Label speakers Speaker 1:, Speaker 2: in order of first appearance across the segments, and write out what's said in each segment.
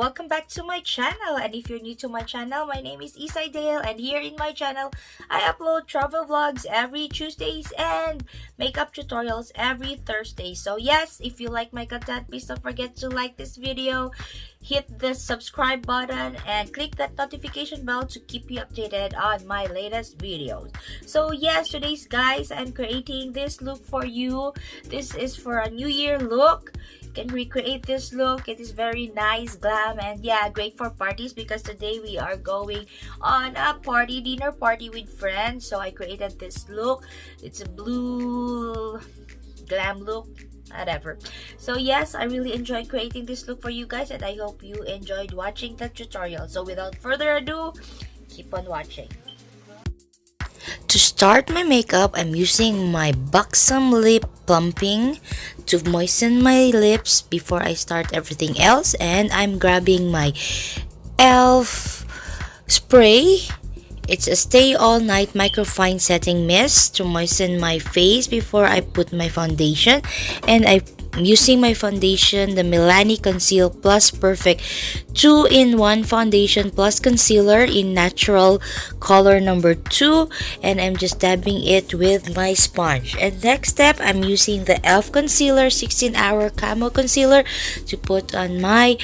Speaker 1: welcome back to my channel. And if you're new to my channel, my name is Ysay, and here in my channel, I upload travel vlogs every Tuesdays and makeup tutorials every Thursday. So yes, if you like my content, please don't forget to like this video, hit the subscribe button, and click that notification bell to keep you updated on my latest videos. So yes, today's guys, I'm creating this look for you. This is for a new year look. Can recreate this look. It is very nice, glam, and yeah, great for parties because today we are going on a dinner party with friends. So I created this look. It's a blue glam look, whatever. So yes, I really enjoyed creating this look for you guys, and I hope you enjoyed watching the tutorial. So without further ado, keep on watching. To start my makeup, I'm using my Buxom lip plumping to moisten my lips before I start everything else, and I'm grabbing my e.l.f. spray. It's a stay all night microfine setting mist to moisten my face before I put my foundation, and I'm using my foundation, the Milani Conceal Plus Perfect 2-in-1 foundation plus concealer in natural color number 2, and I'm just dabbing it with my sponge. And next step, I'm using the e.l.f. concealer 16-hour camo concealer to put on my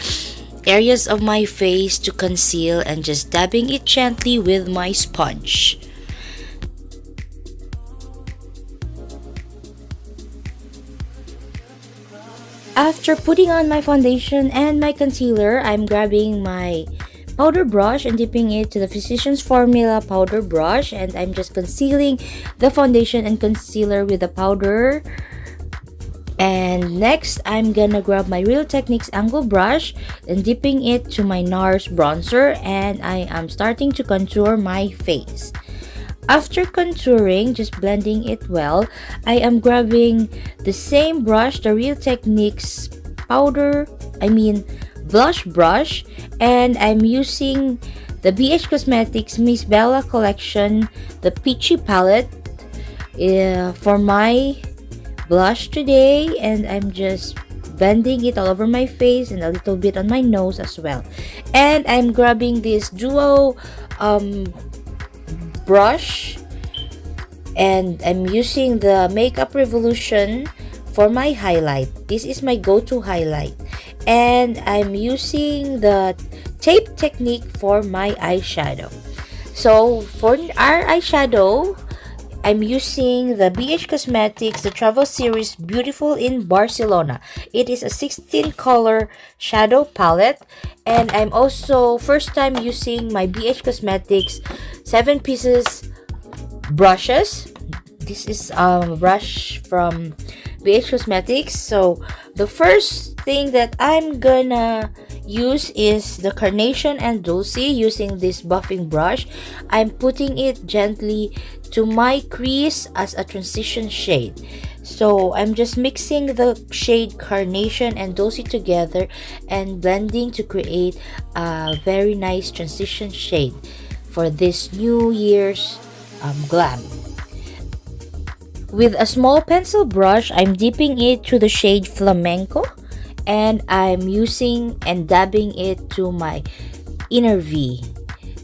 Speaker 1: areas of my face to conceal, and just dabbing it gently with my sponge. After putting on my foundation and my concealer, I'm grabbing my powder brush and dipping it to the Physicians Formula powder brush, and I'm just concealing the foundation and concealer with the powder. And next, I'm gonna grab my Real Techniques angle brush and dipping it to my NARS bronzer, and I am starting to contour my face. After contouring, just blending it well, I am grabbing the same brush, the Real Techniques blush brush, and I'm using the BH Cosmetics Miss Bella collection, the Peachy palette, for my blush today, and I'm just blending it all over my face and a little bit on my nose as well. And I'm grabbing this duo brush, and I'm using the Makeup Revolution for my highlight. This is my go-to highlight, and I'm using the tape technique for my eyeshadow. So for our eyeshadow, I'm using the BH Cosmetics, the Travel Series Beautiful in Barcelona. It is a 16 color shadow palette, and I'm also first time using my BH Cosmetics 7 pieces brushes. This is a brush from BH Cosmetics. So the first thing that I'm gonna use is the Carnation and Dulce. Using this buffing brush, I'm putting it gently to my crease as a transition shade. So I'm just mixing the shade Carnation and Dulce together and blending to create a very nice transition shade for this New Year's glam. With a small pencil brush, I'm dipping it to the shade Flamenco, and I'm using and dabbing it to my inner V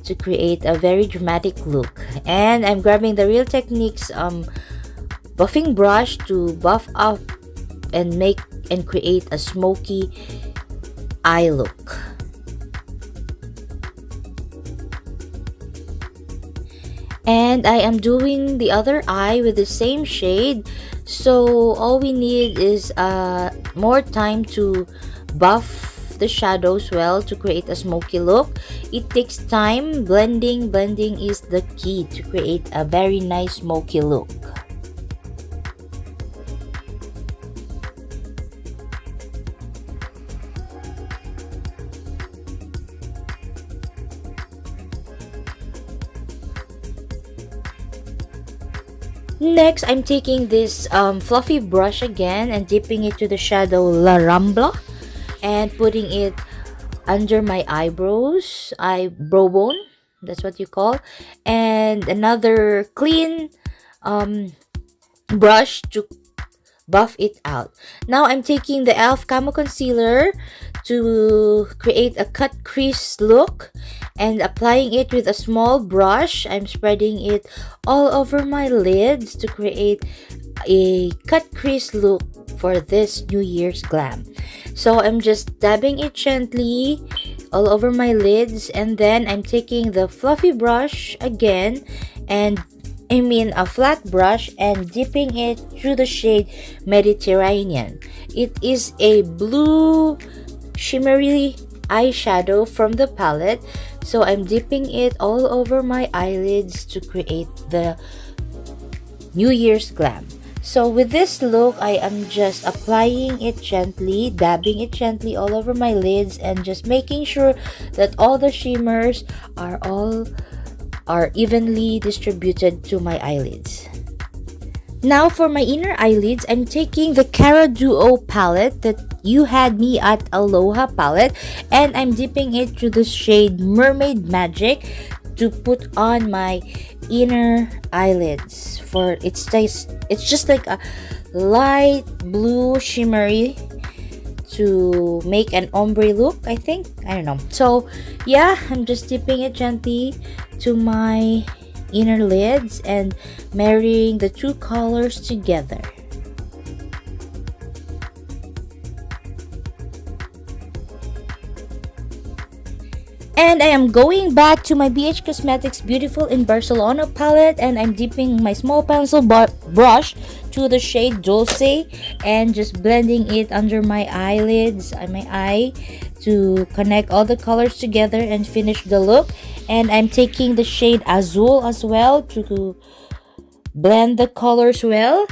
Speaker 1: to create a very dramatic look. And I'm grabbing the Real Techniques buffing brush to buff up and create a smoky eye look. And I am doing the other eye with the same shade, so all we need is more time to buff the shadows well to create a smoky look. It takes time. Blending is the key to create a very nice smoky look. Next, I'm taking this fluffy brush again and dipping it to the shadow La Rambla and putting it under my eyebrows, eyebrow bone, that's what you call, and another clean brush to buff it out. Now I'm taking the e.l.f. Camo Concealer to create a cut crease look, and applying it with a small brush. I'm spreading it all over my lids to create a cut crease look for this New Year's glam. So I'm just dabbing it gently all over my lids, and then I'm taking the fluffy brush again, and a flat brush, and dipping it through the shade Mediterranean. It is a blue shimmery eyeshadow from the palette, so I'm dipping it all over my eyelids to create the New Year's glam. So with this look, I am just applying it gently, dabbing it gently all over my lids, and just making sure that all the shimmers are evenly distributed to my eyelids. Now for my inner eyelids, I'm taking the Cara Duo palette that You Had Me at Aloha palette, and I'm dipping it through the shade Mermaid Magic to put on my inner eyelids. For it's just like a light blue shimmery to make an ombre look, I think. I don't know. So yeah, I'm just dipping it gently to my inner lids and marrying the two colors together. And I am going back to my BH Cosmetics Beautiful in Barcelona palette, and I'm dipping my small pencil brush to the shade Dulce and just blending it under my eyelids and my eye to connect all the colors together and finish the look. And I'm taking the shade Azul as well to blend the colors well.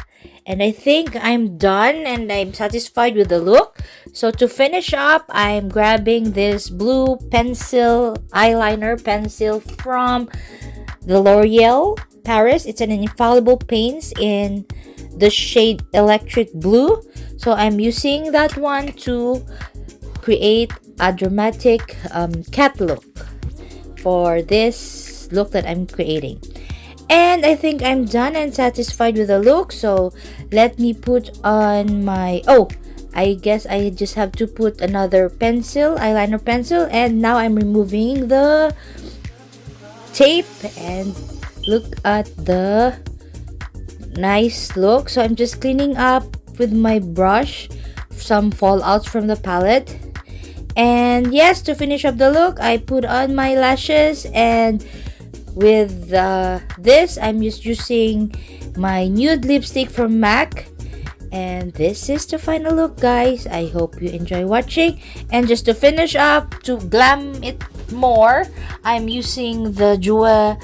Speaker 1: And I think I'm done and I'm satisfied with the look. So to finish up, I'm grabbing this blue eyeliner pencil from the L'Oreal Paris. It's an infallible paints in the shade Electric Blue. So I'm using that one to create a dramatic cat look for this look that I'm creating. And I think I'm done and satisfied with the look. So let me put on my... I guess I just have to put another eyeliner pencil. And now I'm removing the tape. And look at the nice look. So I'm just cleaning up with my brush some fallouts from the palette. And yes, to finish up the look, I put on my lashes, and with this, I'm just using my nude lipstick from MAC. And this is the final look, guys. I hope you enjoy watching. And just to finish up, to glam it more, I'm using the Jua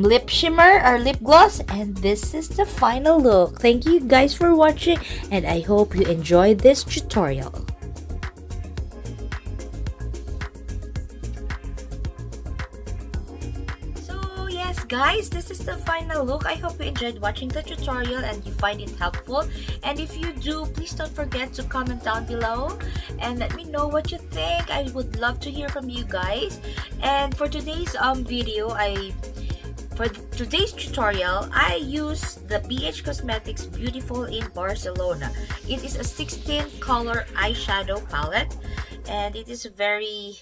Speaker 1: lip shimmer or lip gloss. And this is the final look. Thank you guys for watching, and I hope you enjoyed this tutorial. Guys, this is the final look. I hope you enjoyed watching the tutorial and you find it helpful. And if you do, please don't forget to comment down below and let me know what you think. I would love to hear from you guys. And for today's for today's tutorial, I use the BH Cosmetics Beautiful in Barcelona. It is a 16 color eyeshadow palette, and it is a very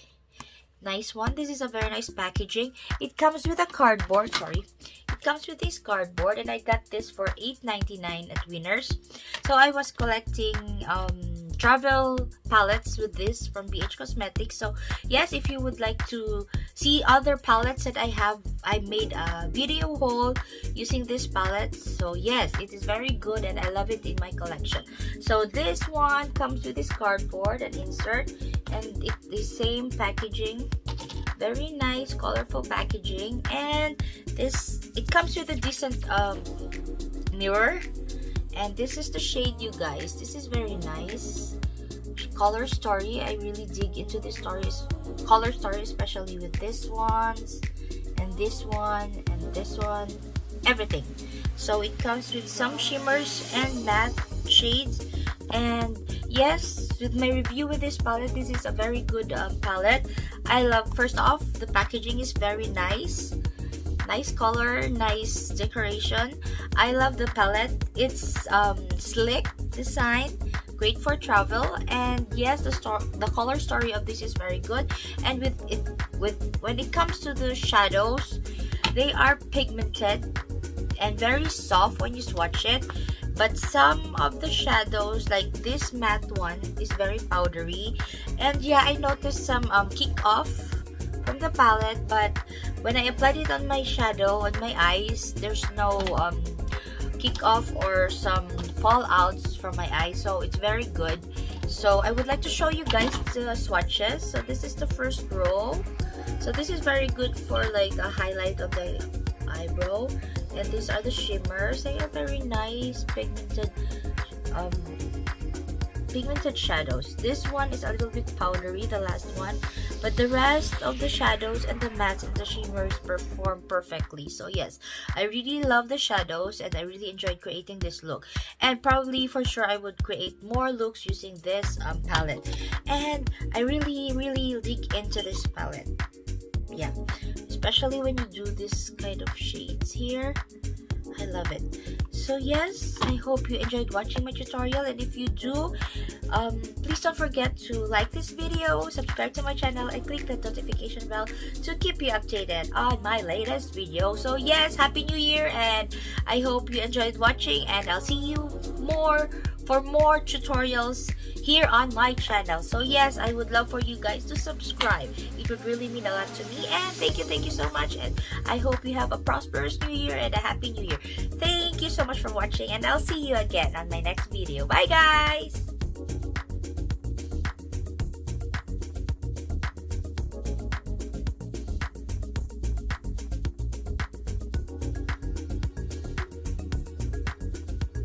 Speaker 1: nice one. This is a very nice packaging. It comes with a cardboard. It comes with this cardboard, and I got this for $8.99 at Winners. So I was collecting travel palettes with this from BH Cosmetics. So yes, if you would like to see other palettes that I have, I made a video haul using this palette. So yes, it is very good and I love it in my collection. So this one comes with this cardboard and insert, and it is same packaging, very nice colorful packaging. And it comes with a decent mirror. And this is the shade, you guys. This is very nice. Color story. I really dig into the color story, especially with this ones and this one and this one. Everything. So it comes with some shimmers and matte shades. And yes, with my review with this palette, this is a very good palette. I love, first off, the packaging is very nice. Nice color, nice decoration. I love the palette. It's slick design, great for travel. And yes, the color story of this is very good. And when it comes to the shadows, they are pigmented and very soft when you swatch it. But some of the shadows, like this matte one, is very powdery. And yeah, I noticed some kick off from the palette, but when I applied it on my shadow on my eyes, there's no kick off or some fallouts from my eyes, so it's very good. So I would like to show you guys the swatches. So this is the first row. So this is very good for like a highlight of the eyebrow. And these are the shimmers. They are very nice pigmented shadows. This one is a little bit powdery, the last one, but the rest of the shadows and the mattes and the shimmers perform perfectly. So yes, I really love the shadows and I really enjoyed creating this look. And probably for sure I would create more looks using this palette. And I really dig into this palette. Yeah, especially when you do this kind of shades here. I love it. So yes, I hope you enjoyed watching my tutorial, and if you do, please don't forget to like this video, subscribe to my channel, and click the notification bell to keep you updated on my latest video. So yes, Happy New Year, and I hope you enjoyed watching, and I'll see you for more tutorials here on my channel. So yes, I would love for you guys to subscribe. It would really mean a lot to me, and thank you so much, and I hope you have a prosperous new year and a happy new year. Thank you so much for watching, and I'll see you again on my next video. Bye guys!